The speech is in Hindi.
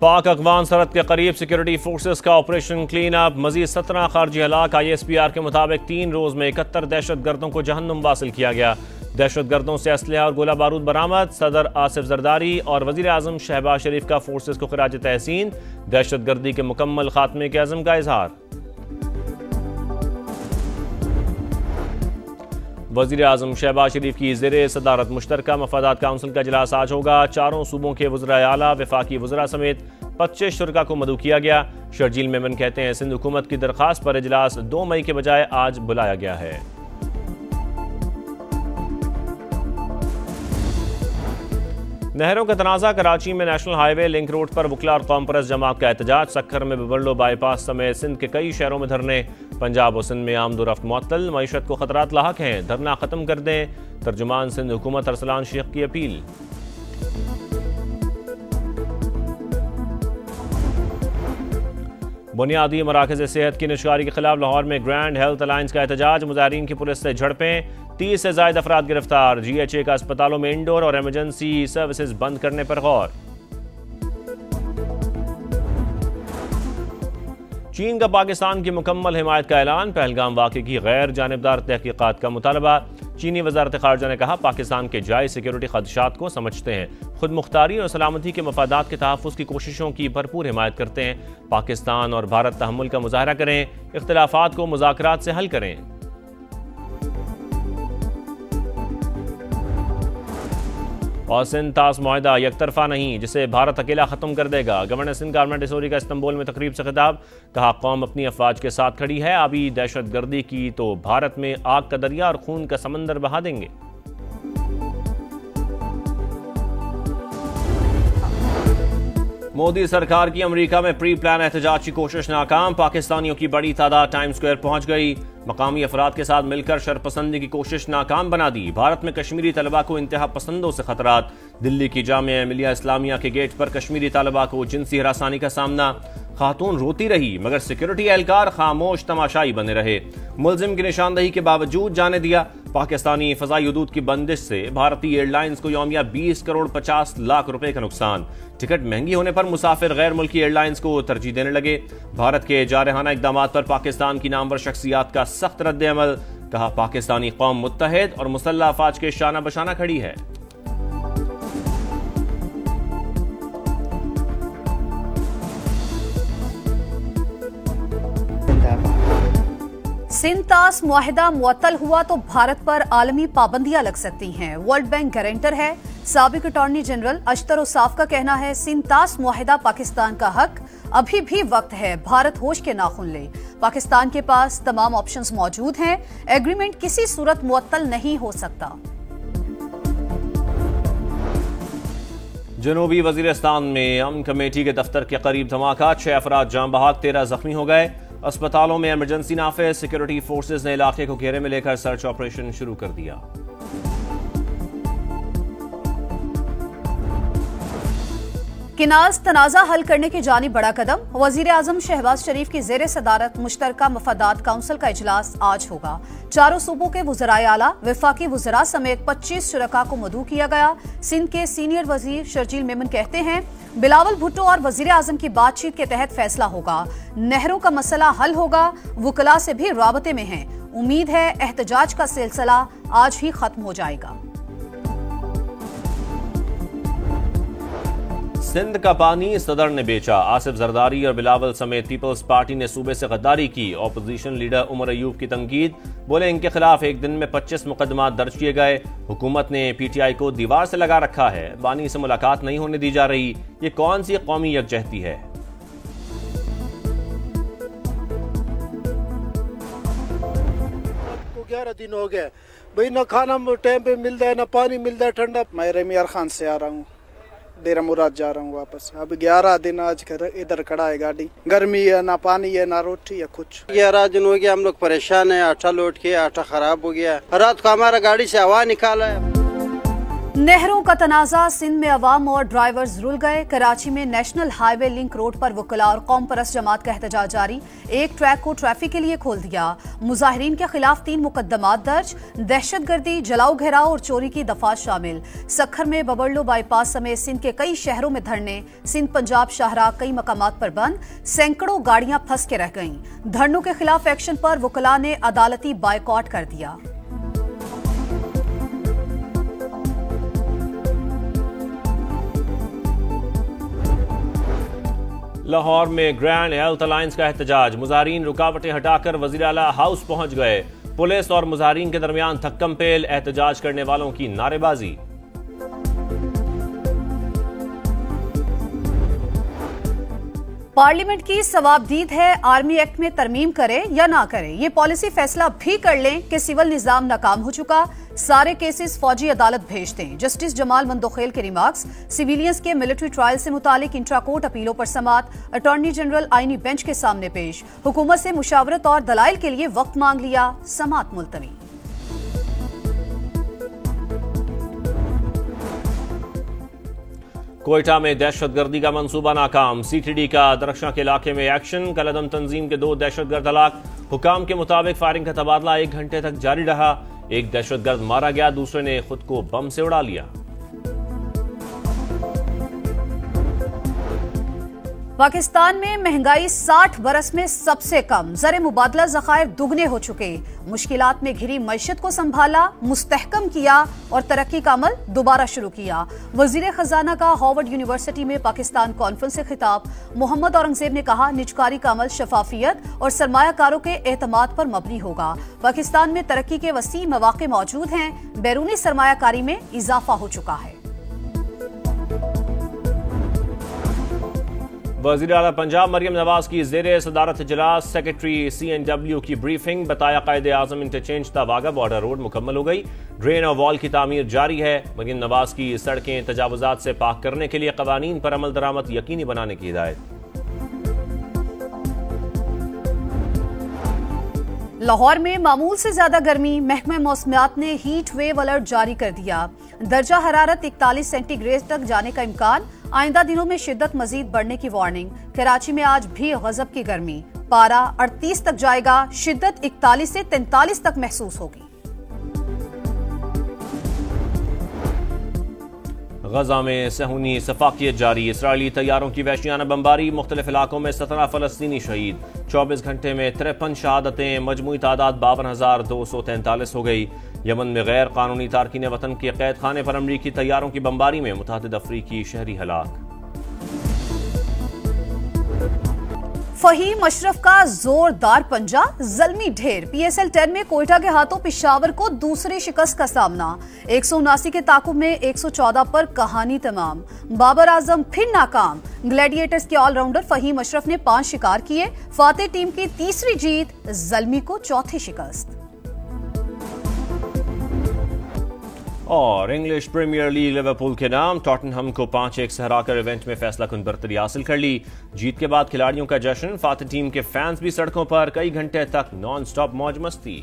पाक अफगान सरहद के करीब सिक्योरिटी फोर्सेस का ऑपरेशन क्लीन अप, मजीद 17 खारजी हलाक। ISPR के मुताबिक 3 रोज में 71 दहशत गर्दों को जहन्नुम वासिल किया गया। दहशत गर्दों से असलहा और गोला बारूद बरामद। सदर आसिफ जरदारी और वजीर आजम शहबाज शरीफ का फोर्सेस को खिराज तहसीन। दहशत गर्दी के मुकम्मल खात्मे के अज़म का इजहार। वजीर आजम शहबाज शरीफ की ज़ेरे सदारत मुश्तरका मफादात काउंसिल का इजलास आज होगा। चारों सूबों के वज़राए आला, वफाकी वज़रा समेत 25 शुरका को मदऊ किया गया। शर्जील मेमन कहते हैं सिंध हुकूमत की दरख्वास्त पर इजलास 2 मई के बजाय आज बुलाया गया है। नहरों का तनाज़ा, कराची में नेशनल हाईवे लिंक रोड पर वकला और कौम परस्त जमात का एहतजाज। सक्खर में बबरलो बाईपास समेत सिंध के कई शहरों में धरने। पंजाब और सिंध में आमदोरफ्त मुअत्तल, मईशत को खतरात लाहक हैं, धरना खत्म कर दें। तर्जुमान सिंध हुकूमत अरसलान शेख की अपील। बुनियादी मराकज़ सेहत की निशकारी के खिलाफ लाहौर में ग्रैंड हेल्थ अलायंस का एहतजाज। मुजाहिरीन की पुलिस से झड़पें, 30 से ज़ायद अफराद गिरफ्तार। GHA का अस्पतालों में इंडोर और एमरजेंसी सर्विसेज बंद करने पर गौर। चीन का पाकिस्तान की मुकम्मल हिमायत का ऐलान। पहलगाम वाक़े की गैर जानिबदार तहकीकात का मुतालबा। चीनी वजारत खारजा ने कहा पाकिस्तान के जायज़ सिक्योरिटी खदशात को समझते हैं, खुद मुख्तारी और सलामती के मफादात के तहफ़्फ़ुज़ की कोशिशों की भरपूर हिमायत करते हैं। पाकिस्तान और भारत तहम्मुल का मुजाहरा करें, इख्तिलाफ़ात को मुज़ाकरात से हल करें। और सिंध तास मुआहदा यकतरफा नहीं, जिसे भारत अकेला ख़त्म कर देगा। गवर्नर सिंध कारमेंट इसोरी का इस्तांबुल में तकरीब से खिताब। कहा कौम अपनी अफवाज के साथ खड़ी है, अभी दहशत गर्दी की तो भारत में आग का दरिया और खून का समंदर बहा देंगे। मोदी सरकार की अमेरिका में प्री प्लान एहतजाज की कोशिश नाकाम। पाकिस्तानियों की बड़ी तादाद टाइम स्क्वायर पहुंच गई। मकामी अफराद के साथ मिलकर शरपसंदी की कोशिश नाकाम बना दी। भारत में कश्मीरी तलबा को इंतहा पसंदों से खतरात। दिल्ली की जामिया मिलिया इस्लामिया के गेट पर कश्मीरी तलबा को जिनसी हरासानी का सामना। खातून रोती रही मगर सिक्योरिटी एहलकार खामोश तमाशाई बने रहे। मुलजिम की निशानदही के बावजूद जाने दिया। पाकिस्तानी फजाई हदूद की बंदिश से भारतीय एयरलाइंस को यौमिया 20 करोड़ 50 लाख रुपए का नुकसान। टिकट महंगी होने पर मुसाफिर गैर मुल्की एयरलाइंस को तरजीह देने लगे। भारत के जारहाना इकदाम पर पाकिस्तान की नामवर शख्सियात का सख्त रद्द अमल। कहा पाकिस्तानी कौम मुत्तहिद और मुसल्लह अफवाज के शाना बशाना खड़ी है। सिंध तास मुआहिदा मुअत्तल हुआ तो भारत पर आलमी पाबंदियां लग सकती हैं। वर्ल्ड बैंक गारंटर है। साबिक अटॉर्नी जनरल अशतर उसाफ का कहना है सिंध तास मुआहिदा पाकिस्तान का हक, अभी भी वक्त है, भारत होश के नाखुन ले। पाकिस्तान के पास तमाम ऑप्शंस मौजूद हैं, एग्रीमेंट किसी सूरत मुअत्तल नहीं हो सकता। जनूबी वजीरिस्तान में अमन कमेटी के दफ्तर के करीब धमाका, 6 अफराद जान बहक, 13 जख्मी हो गए। अस्पतालों में इमरजेंसी नाफिज। सिक्योरिटी फोर्सेज ने इलाके को घेरे में लेकर सर्च ऑपरेशन शुरू कर दिया। किनाज तनाज़ा हल करने की जानिब बड़ा कदम। वजीर आजम शहबाज शरीफ की ज़ेरे सदारत मुश्तरका मफादात काउंसिल का इजलास आज होगा। चारों सूबों के वज़राए आला, वफाकी वज़रा समेत 25 शुरका को मदऊ किया गया। सिंध के सीनियर वजीर शर्जील मेमन कहते हैं बिलावल भुट्टो और वजीर आजम की बातचीत के तहत फैसला होगा। नहरों का मसला हल होगा। वकला से भी राबते में हैं। उम्मीद है एहतजाज का सिलसिला आज ही खत्म हो जाएगा। सिंध का पानी सदर ने बेचा। आसिफ जरदारी और बिलावल समेत पीपल्स पार्टी ने सूबे से गद्दारी की। ऑपोजिशन लीडर उमर अयूब की तंकीद। बोले इनके खिलाफ एक दिन में 25 मुकदमा दर्ज किए गए। हुकूमत ने PTI को दीवार से लगा रखा है। बानी से मुलाकात नहीं होने दी जा रही। ये कौन सी कौमी यकजहती है? 11 दिन हो गए भाई, न खाना टाइम पे मिलता है, न पानी मिलता है ठंडा। मैं रमीर खान से आ रहा हूँ, डेरा मुराद जा रहा हूँ वापस। अब 11 दिन आज इधर खड़ा है गाड़ी। गर्मी है, ना पानी है, ना रोटी है कुछ। 11 दिन हो गया हम लोग परेशान है। आटा लौट के आटा खराब हो गया। रात को हमारा गाड़ी से हवा निकाला है। नहरों का तनाजा, सिंध में अवाम और ड्राइवर्स रुल गए। कराची में नेशनल हाईवे लिंक रोड पर वकला और कौम परस्त जमात का एहतजाज जारी। एक ट्रैक को ट्रैफिक के लिए खोल दिया। मुजाहिरीन के खिलाफ 3 मुकदमात दर्ज। दहशतगर्दी, जलाओ घेराव और चोरी की दफात शामिल। सखर में बबरलो बाईपास समेत सिंध के कई शहरों में धरने। सिंध पंजाब शाहराह कई मकामात पर बंद। सैकड़ों गाड़ियां फंस के रह गईं। धरनों के खिलाफ एक्शन पर वकला ने अदालती बायकॉट कर दिया। लाहौर में ग्रैंड हेल्थ अलायंस का एहतजाज। मुजाहिरीन रुकावटें हटाकर वजीर आला हाउस पहुंच गए। पुलिस और मुजाहिरीन के दरमियान थक्कम पेल, एहतजाज करने वालों की नारेबाजी। पार्लियामेंट की सवाबदीद है, आर्मी एक्ट में तरमीम करे या ना करे। ये पॉलिसी फैसला भी कर लें कि सिविल निजाम नाकाम हो चुका, सारे केसेस फौजी अदालत भेज दें। जस्टिस जमाल मंदोखेल के रिमार्क्स। सिविलियंस के मिलिट्री ट्रायल से मुतालिक इंट्रा कोर्ट अपीलों पर समाअत। अटॉर्नी जनरल आईनी बेंच के सामने पेश। हुकूमत से मुशावरत और दलाइल के लिए वक्त मांग लिया, समाअत मुलतवी। कोयटा में दहशतगर्दी का मंसूबा नाकाम। सीटीडी का दरख्शां के इलाके में एक्शन। कलदम तंजीम के 2 दहशतगर्द हलाक। हुकाम के मुताबिक फायरिंग का तबादला 1 घंटे तक जारी रहा। एक दहशतगर्द मारा गया, दूसरे ने खुद को बम से उड़ा लिया। पाकिस्तान में महंगाई 60 बरस में सबसे कम। ज़र मुबादला ज़खायर दुगने हो चुके। मुश्किलात में घिरी मईशत को संभाला, मुस्तहकम किया और तरक्की का अमल दोबारा शुरू किया। वजीर खजाना का हार्वर्ड यूनिवर्सिटी में पाकिस्तान कॉन्फ्रेंस से खिताब। मोहम्मद औरंगजेब ने कहा, निजकारी का अमल शफाफियत और सरमायाकारों के एतमाद पर मबनी होगा। पाकिस्तान में तरक्की के वसी मौके मौजूद हैं। बैरूनी सरमायाकारी में इजाफा हो चुका है। वज़ीर आला पंजाब मरियम नवाज की ज़ेरे सदारत इजलास। सेक्रेटरी CNW की ब्रीफिंग। बताया कायदे आज़म इंटरचेंज वाघा बॉर्डर रोड मुकम्मल हो गई। ड्रेन और वॉल की तामीर जारी है। मरियम नवाज की सड़कें तजावुजात से पाक करने के लिए कवानीन पर अमल दरामद यकीनी बनाने की हिदायत। लाहौर में मामूल से ज्यादा गर्मी। महकमा मौसमियात ने हीट वेव अलर्ट जारी कर दिया। दर्जा हरारत 41 सेंटीग्रेड तक जाने का इम्कान। आइंदा दिनों में शिद्दत मजीद बढ़ने की वार्निंग। कराची में आज भी गजब की गर्मी। पारा 38 तक जाएगा। शिद्दत 41 से 43 तक महसूस होगी। गजा में सहूनी सफाकियत जारी। इसराइली तैयारों की वहशियाना बमबारी। मुख्तलिफ इलाकों में 17 फलस्तीनी शहीद। 24 घंटे में 53 शहादतें। मजमूई तादाद 52,243 हो गई। यमन में गैर कानूनी तारकीन वतन के कैद खाने पर अमरीकी तैयारों की बमबारी में मुतअद्दिद अफ्रीकी शहरी हलाक। फहीम अशरफ का जोरदार पंजा, ज़ल्मी ढेर। PSL 10 में कोयटा के हाथों पिशावर को दूसरी शिकस्त का सामना। 179 के ताकुब में 114 पर कहानी तमाम। बाबर आजम फिर नाकाम। ग्लैडिएटर्स के ऑलराउंडर फहीम अशरफ ने 5 शिकार किए। फातेह टीम की तीसरी जीत, ज़ल्मी को चौथी शिकस्त। और इंग्लिश प्रीमियर लीग लिवरपूल के नाम। टॉटनहम को 5-1 से हराकर इवेंट में फैसला कुन बरतरी हासिल कर ली। जीत के बाद खिलाड़ियों का जश्न। फातेह टीम के फैंस भी सड़कों पर। कई घंटे तक नॉन स्टॉप मौज मस्ती।